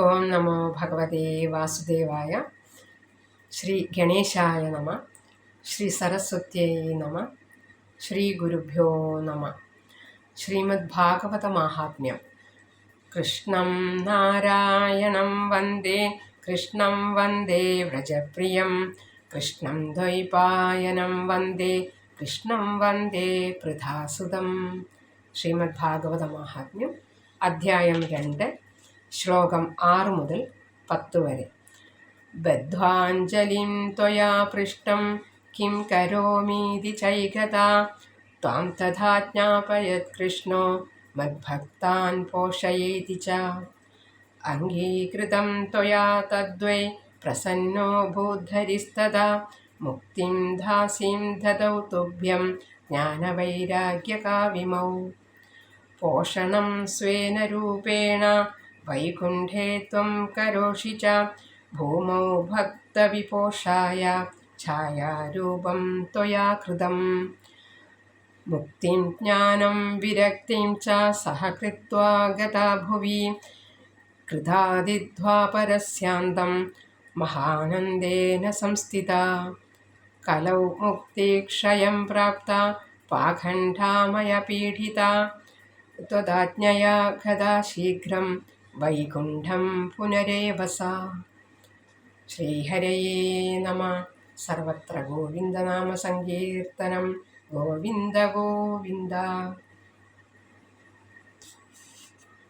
ഓം നമോ ഭഗവതേ വാസുദേവായ. ശ്രീ ഗണേശായ നമ. ശ്രീ സരസ്വത്യൈ നമ. ശ്രീ ഗുരുഭ്യോ നമ. ശ്രീമദ് ഭാഗവത മാഹാത്മ്യം. കൃഷ്ണം നാരായണം വന്ദേ, കൃഷ്ണം വന്ദേ വ്രജപ്രിയം, കൃഷ്ണം ദ്വൈപായനം വന്ദേ, കൃഷ്ണം വന്ദേ പൃഥാസുതം. ശ്രീമദ് ഭാഗവത മാഹാത്മ്യം, അധ്യായം 2, ശ്ലോകം 6 മുതൽ 10 വരെ. ബദ്ധ്വാഞ്ജലിം ത്വയാ പൃഷ്ടം കിം കരോമീതി ചൈകതാ, ത്വാം തഥാ ജ്ഞാപയത് കൃഷ്ണോ മദ്ഭക്താൻ പോഷയേതി ച. അംഗീകൃതം ത്വയാ തദ്വൈ പ്രസന്നോ ഭൂദ്ധരിസ്തദാ, മുക്തിം ധാസീം ദദൗ തുഭ്യം ജ്ഞാനവൈരാഗ്യകാവിമൗ. പോഷണം സ്വേന രൂപേണ വൈകുണ്ഠേ ത്വം കരോഷി ച, ഭൂമൗ ഭക്തവിപോഷായ ഛായാരൂപം ത്വയാ കൃതം. മുക്തിം ജ്ഞാനം വിരക്തിം ച സഹ കൃത്വാ ഗതാ ഭുവി, കൃതാദിദ്വാപരസ്യാന്തം മഹാനന്ദേന സംസ്ഥിതാ. കലൗ മുക്തിക്ഷയം പ്രാപ്ത പാഖണ്ഡാമയ പീഡിതാ, ത്വദാജ്ഞയാ ഗതാ ശീഘ്രം വൈകുണ്ഠം പുനരേവ സാ. ശ്രീഹരയേ നമ. സർവത്ര ഗോവിന്ദനാമ സങ്കീർത്തനം. ഗോവിന്ദ ഗോവിന്ദ.